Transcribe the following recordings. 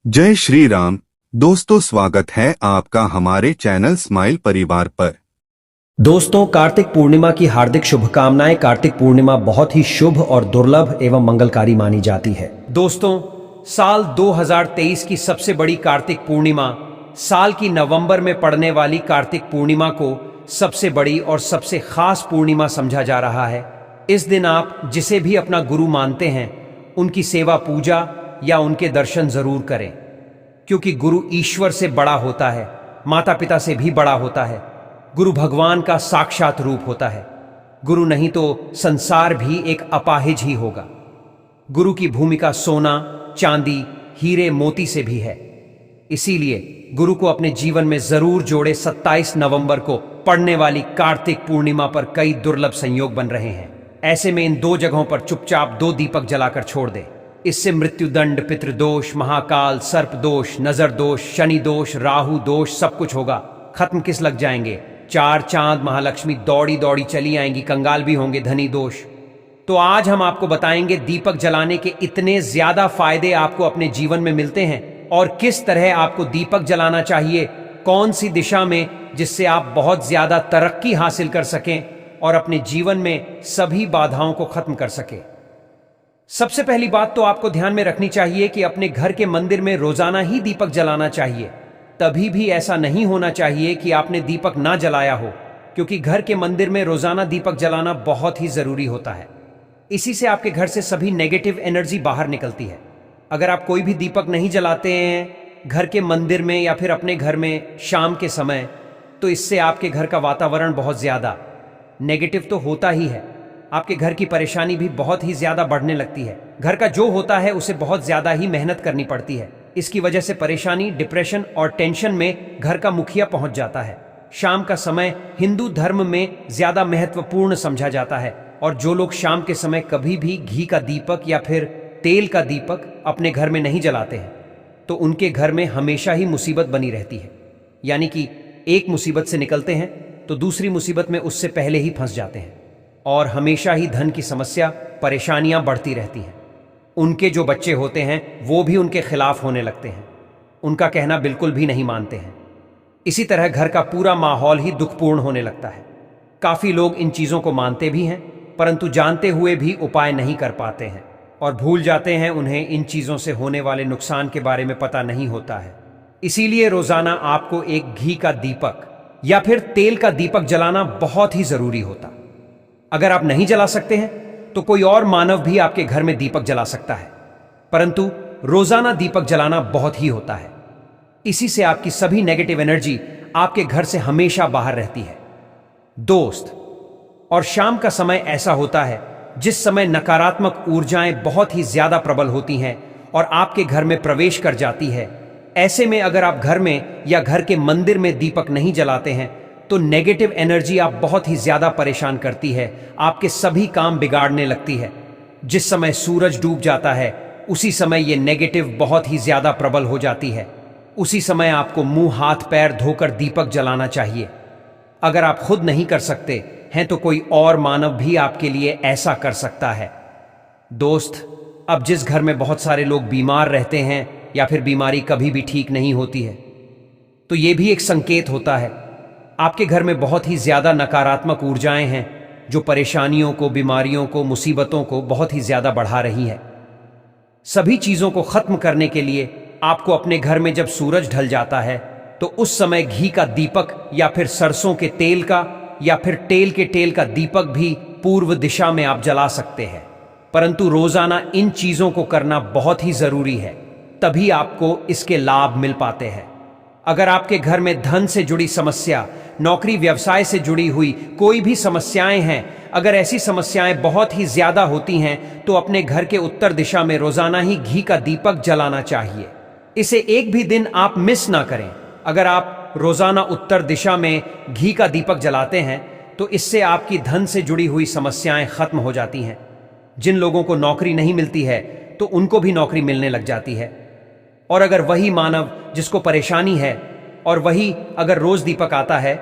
जय श्री राम। दोस्तों, स्वागत है आपका हमारे चैनल स्माइल परिवार पर। दोस्तों, कार्तिक पूर्णिमा की हार्दिक शुभकामनाएं। कार्तिक पूर्णिमा बहुत ही शुभ और दुर्लभ एवं मंगलकारी मानी जाती है। दोस्तों, साल 2023 की सबसे बड़ी कार्तिक पूर्णिमा, साल की नवंबर में पड़ने वाली कार्तिक पूर्णिमा को सबसे बड़ी और सबसे खास पूर्णिमा समझा जा रहा है। इस दिन आप जिसे भी अपना गुरु मानते हैं, उनकी सेवा पूजा या उनके दर्शन जरूर करें, क्योंकि गुरु ईश्वर से बड़ा होता है, माता पिता से भी बड़ा होता है। गुरु भगवान का साक्षात रूप होता है। गुरु नहीं तो संसार भी एक अपाहिज ही होगा। गुरु की भूमिका सोना, चांदी, हीरे, मोती से भी है। इसीलिए गुरु को अपने जीवन में जरूर जोड़े। 27 नवंबर को पड़ने वाली कार्तिक पूर्णिमा पर कई दुर्लभ संयोग बन रहे हैं। ऐसे में इन दो जगहों पर चुपचाप 2 दीपक जलाकर छोड़ दे। इससे मृत्युदंड, पितृदोष, महाकाल, सर्प दोष, नजर दोष, शनि दोष, राहु दोष सब कुछ होगा। खत्म किस लग जाएंगे। 4 चांद महालक्ष्मी दौड़ी दौड़ी चली आएंगी, कंगाल भी होंगे धनी दोष। तो आज हम आपको बताएंगे दीपक जलाने के इतने ज्यादा फायदे आपको अपने जीवन में मिलते हैं और किस तरह आपको दीपक जलाना चाहिए, कौन सी दिशा में, जिससे आप बहुत ज्यादा तरक्की हासिल कर सकें और अपने जीवन में सभी बाधाओं को खत्म कर सकें। सबसे पहली बात तो आपको ध्यान में रखनी चाहिए कि अपने घर के मंदिर में रोजाना ही दीपक जलाना चाहिए। तभी भी ऐसा नहीं होना चाहिए कि आपने दीपक ना जलाया हो, क्योंकि घर के मंदिर में रोजाना दीपक जलाना बहुत ही जरूरी होता है। इसी से आपके घर से सभी नेगेटिव एनर्जी बाहर निकलती है। अगर आप कोई भी दीपक नहीं जलाते हैं घर के मंदिर में या फिर अपने घर में शाम के समय, तो इससे आपके घर का वातावरण बहुत ज्यादा नेगेटिव तो होता ही है। आपके घर की परेशानी भी बहुत ही ज्यादा बढ़ने लगती है। घर का जो होता है उसे बहुत ज्यादा ही मेहनत करनी पड़ती है। इसकी वजह से परेशानी, डिप्रेशन और टेंशन में घर का मुखिया पहुंच जाता है। शाम का समय हिंदू धर्म में ज्यादा महत्वपूर्ण समझा जाता है और जो लोग शाम के समय कभी भी घी का दीपक या फिर तेल का दीपक अपने घर में नहीं जलाते हैं, तो उनके घर में हमेशा ही मुसीबत बनी रहती है। यानी कि एक मुसीबत से निकलते हैं तो दूसरी मुसीबत में उससे पहले ही फंस जाते हैं और हमेशा ही धन की समस्या, परेशानियां बढ़ती रहती हैं। उनके जो बच्चे होते हैं वो भी उनके खिलाफ होने लगते हैं, उनका कहना बिल्कुल भी नहीं मानते हैं। इसी तरह घर का पूरा माहौल ही दुखपूर्ण होने लगता है। काफी लोग इन चीजों को मानते भी हैं, परंतु जानते हुए भी उपाय नहीं कर पाते हैं और भूल जाते हैं। उन्हें इन चीजों से होने वाले नुकसान के बारे में पता नहीं होता है। इसीलिए रोजाना आपको एक घी का दीपक या फिर तेल का दीपक जलाना बहुत ही जरूरी होता। अगर आप नहीं जला सकते हैं तो कोई और मानव भी आपके घर में दीपक जला सकता है, परंतु रोजाना दीपक जलाना बहुत ही होता है। इसी से आपकी सभी नेगेटिव एनर्जी आपके घर से हमेशा बाहर रहती है। दोस्त, और शाम का समय ऐसा होता है जिस समय नकारात्मक ऊर्जाएं बहुत ही ज्यादा प्रबल होती हैं और आपके घर में प्रवेश कर जाती है। ऐसे में अगर आप घर में या घर के मंदिर में दीपक नहीं जलाते हैं तो नेगेटिव एनर्जी आप बहुत ही ज्यादा परेशान करती है, आपके सभी काम बिगाड़ने लगती है। जिस समय सूरज डूब जाता है उसी समय ये नेगेटिव बहुत ही ज्यादा प्रबल हो जाती है। उसी समय आपको मुंह हाथ पैर धोकर दीपक जलाना चाहिए। अगर आप खुद नहीं कर सकते हैं तो कोई और मानव भी आपके लिए ऐसा कर सकता है। दोस्त, अब जिस घर में बहुत सारे लोग बीमार रहते हैं या फिर बीमारी कभी भी ठीक नहीं होती है, तो ये भी एक संकेत होता है आपके घर में बहुत ही ज्यादा नकारात्मक ऊर्जाएं हैं जो परेशानियों को, बीमारियों को, मुसीबतों को बहुत ही ज्यादा बढ़ा रही हैं। सभी चीजों को खत्म करने के लिए आपको अपने घर में जब सूरज ढल जाता है तो उस समय घी का दीपक या फिर सरसों के तेल का या फिर तेल के तेल का दीपक भी पूर्व दिशा में आप जला सकते हैं। परंतु रोजाना इन चीजों को करना बहुत ही जरूरी है, तभी आपको इसके लाभ मिल पाते हैं। अगर आपके घर में धन से जुड़ी समस्या, नौकरी व्यवसाय से जुड़ी हुई कोई भी समस्याएं हैं, अगर ऐसी समस्याएं बहुत ही ज्यादा होती हैं तो अपने घर के उत्तर दिशा में रोजाना ही घी का दीपक जलाना चाहिए। इसे एक भी दिन आप मिस ना करें। अगर आप रोजाना उत्तर दिशा में घी का दीपक जलाते हैं तो इससे आपकी धन से जुड़ी हुई समस्याएं खत्म हो जाती हैं। जिन लोगों को नौकरी नहीं मिलती है तो उनको भी नौकरी मिलने लग जाती है। और अगर वही मानव जिसको परेशानी है और वही अगर रोज दीपक आता है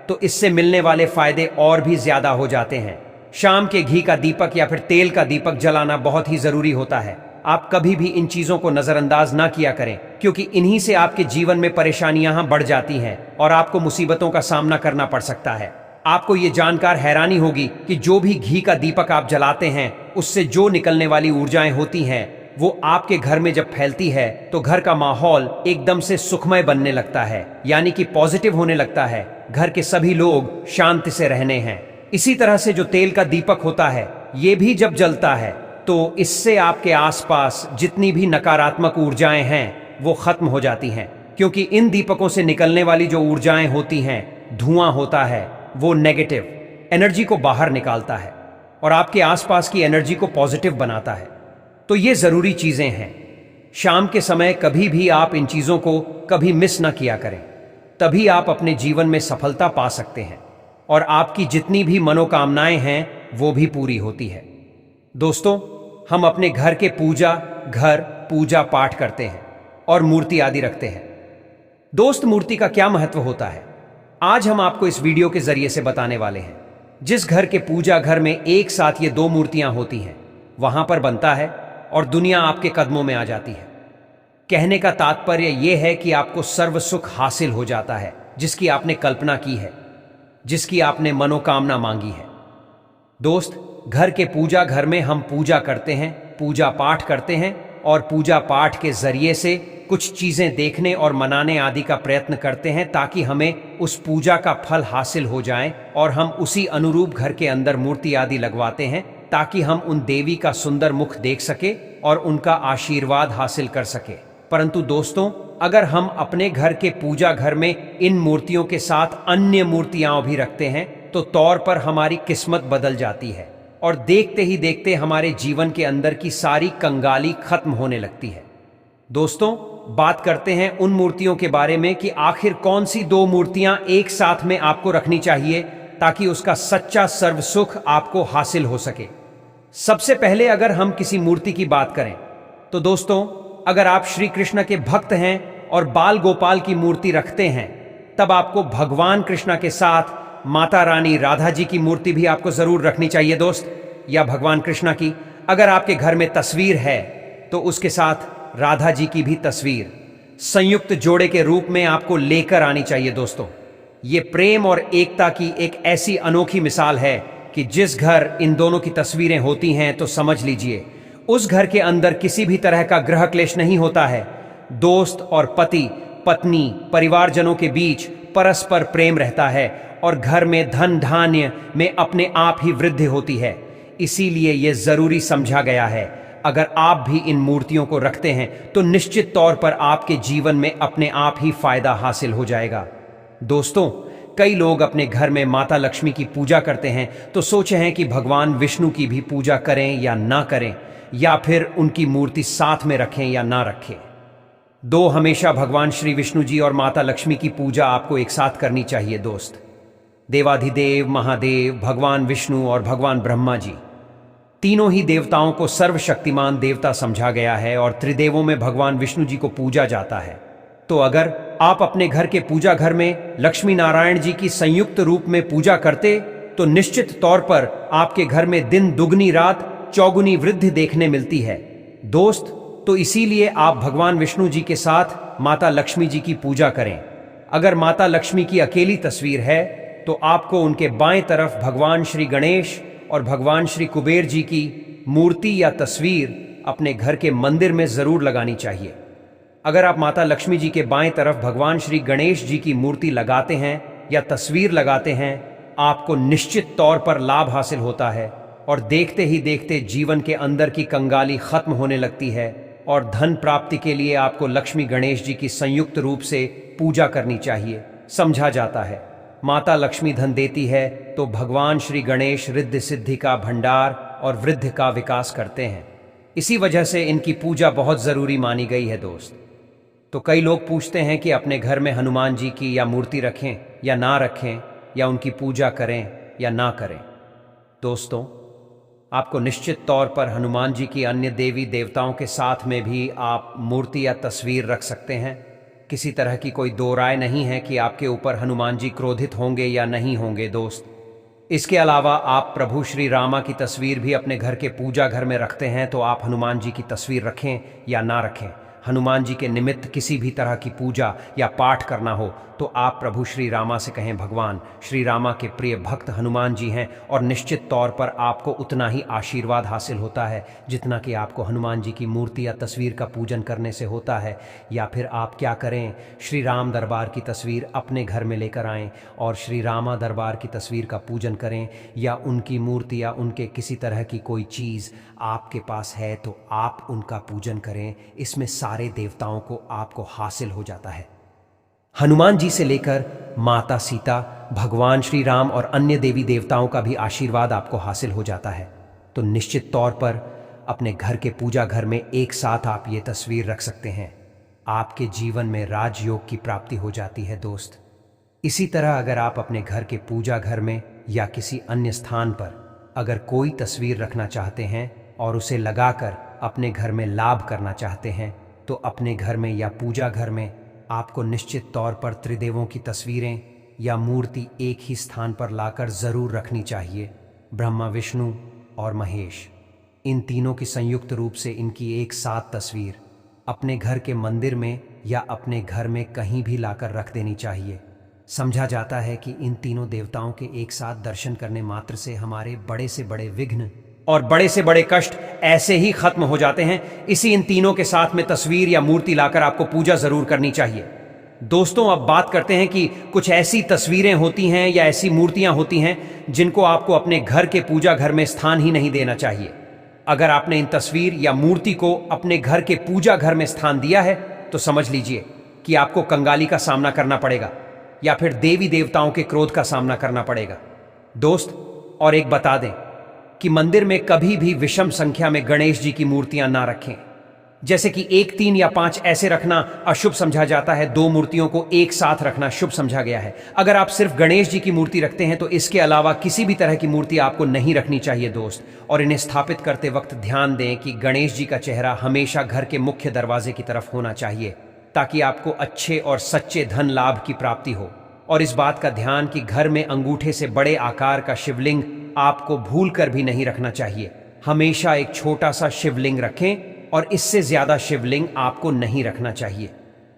तो इससे मिलने वाले फायदे और भी ज्यादा हो जाते हैं। शाम के घी का दीपक या फिर तेल का दीपक जलाना बहुत ही जरूरी होता है। आप कभी भी इन चीजों को नजरअंदाज ना किया करें, क्योंकि इन्हीं से आपके जीवन में परेशानियां बढ़ जाती हैं और आपको मुसीबतों का सामना करना पड़ सकता है। आपको ये जानकर हैरानी होगी कि जो भी घी का दीपक आप जलाते हैं, उससे जो निकलने वाली ऊर्जाएं होती हैं, वो आपके घर में जब फैलती है तो घर का माहौल एकदम से सुखमय बनने लगता है, यानी कि पॉजिटिव होने लगता है। घर के सभी लोग शांति से रहने हैं। इसी तरह से जो तेल का दीपक होता है, ये भी जब जलता है तो इससे आपके आसपास जितनी भी नकारात्मक ऊर्जाएं हैं वो खत्म हो जाती हैं, क्योंकि इन दीपकों से निकलने वाली जो ऊर्जाएं होती हैं, धुआं होता है, वो नेगेटिव एनर्जी को बाहर निकालता है और आपके आसपास की एनर्जी को पॉजिटिव बनाता है। तो ये जरूरी चीजें हैं। शाम के समय कभी भी आप इन चीजों को कभी मिस ना किया करें, तभी आप अपने जीवन में सफलता पा सकते हैं और आपकी जितनी भी मनोकामनाएं हैं वो भी पूरी होती है। दोस्तों, हम अपने घर के पूजा पाठ करते हैं और मूर्ति आदि रखते हैं। दोस्त, मूर्ति का क्या महत्व होता है, आज हम आपको इस वीडियो के जरिए से बताने वाले हैं। जिस घर के पूजा घर में एक साथ ये दो मूर्तियां होती हैं, वहां पर बनता है और दुनिया आपके कदमों में आ जाती है। कहने का तात्पर्य यह है कि आपको सर्व सुख हासिल हो जाता है, जिसकी आपने कल्पना की है, जिसकी आपने मनोकामना मांगी है। दोस्त, घर के पूजा घर में हम पूजा करते हैं, पूजा पाठ करते हैं और पूजा पाठ के जरिए से कुछ चीजें देखने और मनाने आदि का प्रयत्न करते हैं, ताकि हमें उस पूजा का फल हासिल हो जाए और हम उसी अनुरूप घर के अंदर मूर्ति आदि लगवाते हैं, ताकि हम उन देवी का सुंदर मुख देख सके और उनका आशीर्वाद हासिल कर सके। परंतु दोस्तों, अगर हम अपने घर के पूजा घर में इन मूर्तियों के साथ अन्य मूर्तियां भी रखते हैं तो तौर पर हमारी किस्मत बदल जाती है और देखते ही देखते हमारे जीवन के अंदर की सारी कंगाली खत्म होने लगती है। दोस्तों, बात करते हैं उन मूर्तियों के बारे में कि आखिर कौन सी दो मूर्तियां एक साथ में आपको रखनी चाहिए ताकि उसका सच्चा सर्व सुख आपको हासिल हो सके। सबसे पहले अगर हम किसी मूर्ति की बात करें तो दोस्तों, अगर आप श्री कृष्ण के भक्त हैं और बाल गोपाल की मूर्ति रखते हैं, तब आपको भगवान कृष्ण के साथ माता रानी राधा जी की मूर्ति भी आपको जरूर रखनी चाहिए दोस्त, या भगवान कृष्ण की। अगर आपके घर में तस्वीर है तो उसके साथ राधा जी की भी तस्वीर संयुक्त जोड़े के रूप में आपको लेकर आनी चाहिए। दोस्तों, ये प्रेम और एकता की एक ऐसी अनोखी मिसाल है कि जिस घर इन दोनों की तस्वीरें होती हैं तो समझ लीजिए उस घर के अंदर किसी भी तरह का ग्रह क्लेश नहीं होता है। दोस्त और पति पत्नी परिवारजनों के बीच परस्पर प्रेम रहता है और घर में धन धान्य में अपने आप ही वृद्धि होती है। इसीलिए यह जरूरी समझा गया है, अगर आप भी इन मूर्तियों को रखते हैं तो निश्चित तौर पर आपके जीवन में अपने आप ही फायदा हासिल हो जाएगा। दोस्तों, कई लोग अपने घर में माता लक्ष्मी की पूजा करते हैं तो सोचे हैं कि भगवान विष्णु की भी पूजा करें या ना करें, या फिर उनकी मूर्ति साथ में रखें या ना रखें। दो हमेशा भगवान श्री विष्णु जी और माता लक्ष्मी की पूजा आपको एक साथ करनी चाहिए। दोस्त, देवाधिदेव महादेव भगवान विष्णु और भगवान ब्रह्मा जी, तीनों ही देवताओं को सर्वशक्तिमान देवता समझा गया है और त्रिदेवों में भगवान विष्णु जी को पूजा जाता है। तो अगर आप अपने घर के पूजा घर में लक्ष्मी नारायण जी की संयुक्त रूप में पूजा करते तो निश्चित तौर पर आपके घर में दिन दुगनी रात चौगुनी वृद्धि देखने मिलती है। दोस्त, तो इसीलिए आप भगवान विष्णु जी के साथ माता लक्ष्मी जी की पूजा करें। अगर माता लक्ष्मी की अकेली तस्वीर है तो आपको उनके बाएं तरफ भगवान श्री गणेश और भगवान श्री कुबेर जी की मूर्ति या तस्वीर अपने घर के मंदिर में जरूर लगानी चाहिए। अगर आप माता लक्ष्मी जी के बाएं तरफ भगवान श्री गणेश जी की मूर्ति लगाते हैं या तस्वीर लगाते हैं, आपको निश्चित तौर पर लाभ हासिल होता है और देखते ही देखते जीवन के अंदर की कंगाली खत्म होने लगती है और धन प्राप्ति के लिए आपको लक्ष्मी गणेश जी की संयुक्त रूप से पूजा करनी चाहिए। समझा जाता है माता लक्ष्मी धन देती है तो भगवान श्री गणेश रिद्धि सिद्धि का भंडार और वृद्धि का विकास करते हैं। इसी वजह से इनकी पूजा बहुत जरूरी मानी गई है। दोस्त, तो कई लोग पूछते हैं कि अपने घर में हनुमान जी की या मूर्ति रखें या ना रखें, या उनकी पूजा करें या ना करें। दोस्तों, आपको निश्चित तौर पर हनुमान जी की अन्य देवी देवताओं के साथ में भी आप मूर्ति या तस्वीर रख सकते हैं। किसी तरह की कोई दो राय नहीं है कि आपके ऊपर हनुमान जी क्रोधित होंगे या नहीं होंगे। दोस्त, इसके अलावा आप प्रभु श्री रामा की तस्वीर भी अपने घर के पूजा घर में रखते हैं तो आप हनुमान जी की तस्वीर रखें या ना रखें, हनुमान जी के निमित्त किसी भी तरह की पूजा या पाठ करना हो तो आप प्रभु श्री रामा से कहें, भगवान श्री रामा के प्रिय भक्त हनुमान जी हैं और निश्चित तौर पर आपको उतना ही आशीर्वाद हासिल होता है जितना कि आपको हनुमान जी की मूर्ति या तस्वीर का पूजन करने से होता है। या फिर आप क्या करें, श्री राम दरबार की तस्वीर अपने घर में लेकर आएं और श्री रामा दरबार की तस्वीर का पूजन करें, या उनकी मूर्ति या उनके किसी तरह की कोई चीज़ आपके पास है तो आप उनका पूजन करें। इसमें सारे देवताओं को आपको हासिल हो जाता है। हनुमान जी से लेकर माता सीता, भगवान श्री राम और अन्य देवी देवताओं का भी आशीर्वाद आपको हासिल हो जाता है। तो निश्चित तौर पर अपने घर के पूजा घर में एक साथ आप ये तस्वीर रख सकते हैं। आपके जीवन में राजयोग की प्राप्ति हो जाती है दोस्त। इसी तरह अगर आप अपने घर के पूजा घर में या किसी अन्य स्थान पर अगर कोई तस्वीर रखना चाहते हैं और उसे लगाकर अपने घर में लाभ करना चाहते हैं तो अपने घर में या पूजा घर में आपको निश्चित तौर पर त्रिदेवों की तस्वीरें या मूर्ति एक ही स्थान पर लाकर जरूर रखनी चाहिए। ब्रह्मा, विष्णु और महेश, इन तीनों की संयुक्त रूप से इनकी एक साथ तस्वीर अपने घर के मंदिर में या अपने घर में कहीं भी लाकर रख देनी चाहिए। समझा जाता है कि इन तीनों देवताओं के एक साथ दर्शन करने मात्र से हमारे बड़े से बड़े विघ्न और बड़े से बड़े कष्ट ऐसे ही खत्म हो जाते हैं। इसी इन तीनों के साथ में तस्वीर या मूर्ति लाकर आपको पूजा जरूर करनी चाहिए। दोस्तों, अब बात करते हैं कि कुछ ऐसी तस्वीरें होती हैं या ऐसी मूर्तियां होती हैं जिनको आपको अपने घर के पूजा घर में स्थान ही नहीं देना चाहिए। अगर आपने इन तस्वीर या मूर्ति को अपने घर के पूजा घर में स्थान दिया है तो समझ लीजिए कि आपको कंगाली का सामना करना पड़ेगा या फिर देवी देवताओं के क्रोध का सामना करना पड़ेगा। दोस्त, और एक बता दें कि मंदिर में कभी भी विषम संख्या में गणेश जी की मूर्तियां ना रखें। जैसे कि 1, 3 या 5 ऐसे रखना अशुभ समझा जाता है, 2 मूर्तियों को एक साथ रखना शुभ समझा गया है। अगर आप सिर्फ गणेश जी की मूर्ति रखते हैं तो इसके अलावा किसी भी तरह की मूर्ति आपको नहीं रखनी चाहिए दोस्त। और इन्हें स्थापित करते वक्त ध्यान दें कि गणेश जी का चेहरा हमेशा घर के मुख्य दरवाजे की तरफ होना चाहिए ताकि आपको अच्छे और सच्चे धन लाभ की प्राप्ति हो। और इस बात का ध्यान कि घर में अंगूठे से बड़े आकार का शिवलिंग आपको भूल कर भी नहीं रखना चाहिए। हमेशा एक छोटा सा शिवलिंग रखें और इससे ज्यादा शिवलिंग आपको नहीं रखना चाहिए।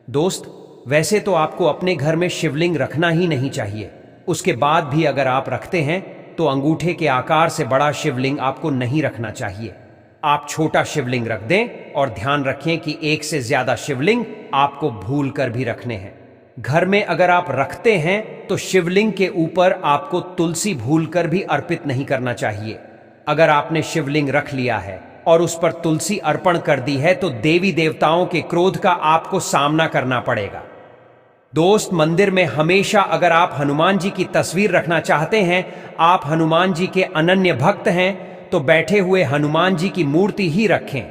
दोस्त, वैसे तो आपको अपने घर में शिवलिंग रखना ही नहीं चाहिए, उसके बाद भी अगर आप रखते हैं तो अंगूठे के आकार से बड़ा शिवलिंग आपको नहीं रखना चाहिए। आप छोटा शिवलिंग रख दें और ध्यान रखें कि एक से ज्यादा शिवलिंग आपको भूल कर भी रखने हैं। घर में अगर आप रखते हैं तो शिवलिंग के ऊपर आपको तुलसी भूलकर भी अर्पित नहीं करना चाहिए। अगर आपने शिवलिंग रख लिया है और उस पर तुलसी अर्पण कर दी है तो देवी देवताओं के क्रोध का आपको सामना करना पड़ेगा। दोस्त, मंदिर में हमेशा अगर आप हनुमान जी की तस्वीर रखना चाहते हैं, आप हनुमान जी के अनन्य भक्त हैं तो बैठे हुए हनुमान जी की मूर्ति ही रखें।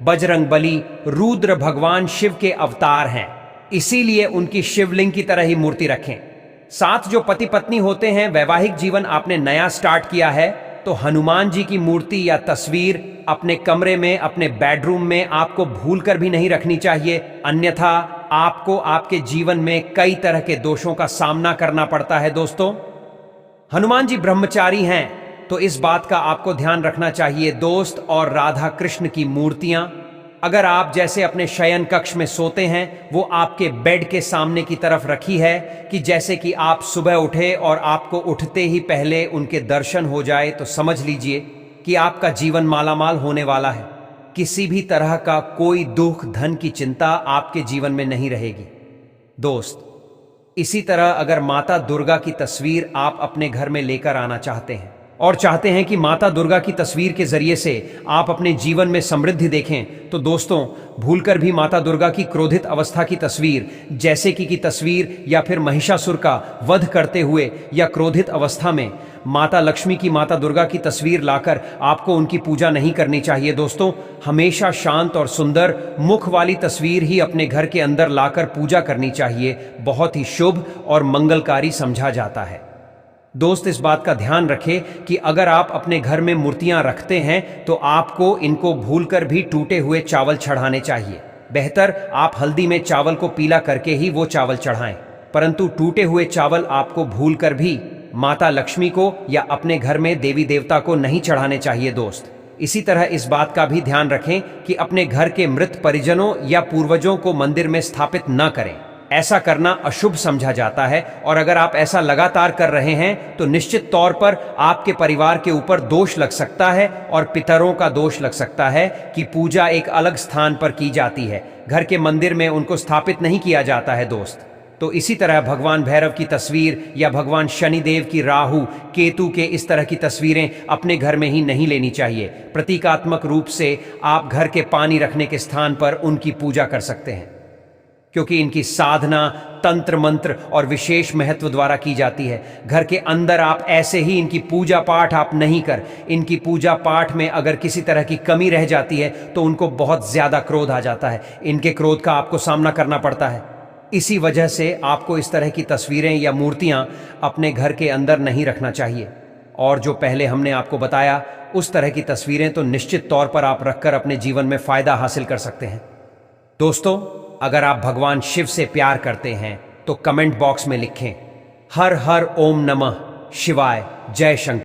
बजरंगबली रुद्र भगवान शिव के अवतार हैं, इसीलिए उनकी शिवलिंग की तरह ही मूर्ति रखें। साथ जो पति पत्नी होते हैं, वैवाहिक जीवन आपने नया स्टार्ट किया है तो हनुमान जी की मूर्ति या तस्वीर अपने कमरे में, अपने बेडरूम में आपको भूलकर भी नहीं रखनी चाहिए, अन्यथा आपको आपके जीवन में कई तरह के दोषों का सामना करना पड़ता है। दोस्तों, हनुमान जी ब्रह्मचारी हैं तो इस बात का आपको ध्यान रखना चाहिए दोस्त। और राधा कृष्ण की मूर्तियां अगर आप जैसे अपने शयन कक्ष में सोते हैं वो आपके बेड के सामने की तरफ रखी है कि जैसे कि आप सुबह उठे और आपको उठते ही पहले उनके दर्शन हो जाए तो समझ लीजिए कि आपका जीवन मालामाल होने वाला है। किसी भी तरह का कोई दुख, धन की चिंता आपके जीवन में नहीं रहेगी। दोस्त, इसी तरह अगर माता दुर्गा की तस्वीर आप अपने घर में लेकर आना चाहते हैं और चाहते हैं कि माता दुर्गा की तस्वीर के जरिए से आप अपने जीवन में समृद्धि देखें तो दोस्तों, भूलकर भी माता दुर्गा की क्रोधित अवस्था की तस्वीर जैसे की तस्वीर या फिर महिषासुर का वध करते हुए या क्रोधित अवस्था में माता लक्ष्मी की, माता दुर्गा की तस्वीर लाकर आपको उनकी पूजा नहीं करनी चाहिए। दोस्तों, हमेशा शांत और सुंदर मुख वाली तस्वीर ही अपने घर के अंदर लाकर पूजा करनी चाहिए। बहुत ही शुभ और मंगलकारी समझा जाता है। दोस्त, इस बात का ध्यान रखें कि अगर आप अपने घर में मूर्तियां रखते हैं तो आपको इनको भूलकर भी टूटे हुए चावल चढ़ाने चाहिए। बेहतर आप हल्दी में चावल को पीला करके ही वो चावल चढ़ाएं, परंतु टूटे हुए चावल आपको भूलकर भी माता लक्ष्मी को या अपने घर में देवी देवता को नहीं चढ़ाने चाहिए दोस्त। इसी तरह इस बात का भी ध्यान रखें कि अपने घर के मृत परिजनों या पूर्वजों को मंदिर में स्थापित न करें। ऐसा करना अशुभ समझा जाता है और अगर आप ऐसा लगातार कर रहे हैं तो निश्चित तौर पर आपके परिवार के ऊपर दोष लग सकता है और पितरों का दोष लग सकता है कि पूजा एक अलग स्थान पर की जाती है, घर के मंदिर में उनको स्थापित नहीं किया जाता है दोस्त। तो इसी तरह भगवान भैरव की तस्वीर या भगवान शनिदेव की, राहु केतु के इस तरह की तस्वीरें अपने घर में ही नहीं लेनी चाहिए। प्रतीकात्मक रूप से आप घर के पानी रखने के स्थान पर उनकी पूजा कर सकते हैं, क्योंकि इनकी साधना तंत्र मंत्र और विशेष महत्व द्वारा की जाती है। घर के अंदर आप ऐसे ही इनकी पूजा पाठ आप नहीं कर, इनकी पूजा पाठ में अगर किसी तरह की कमी रह जाती है तो उनको बहुत ज्यादा क्रोध आ जाता है, इनके क्रोध का आपको सामना करना पड़ता है। इसी वजह से आपको इस तरह की तस्वीरें या मूर्तियां अपने घर के अंदर नहीं रखना चाहिए। और जो पहले हमने आपको बताया उस तरह की तस्वीरें तो निश्चित तौर पर आप रखकर अपने जीवन में फायदा हासिल कर सकते हैं। दोस्तों, अगर आप भगवान शिव से प्यार करते हैं तो कमेंट बॉक्स में लिखें हर हर ओम नमः शिवाय, जय शंकर।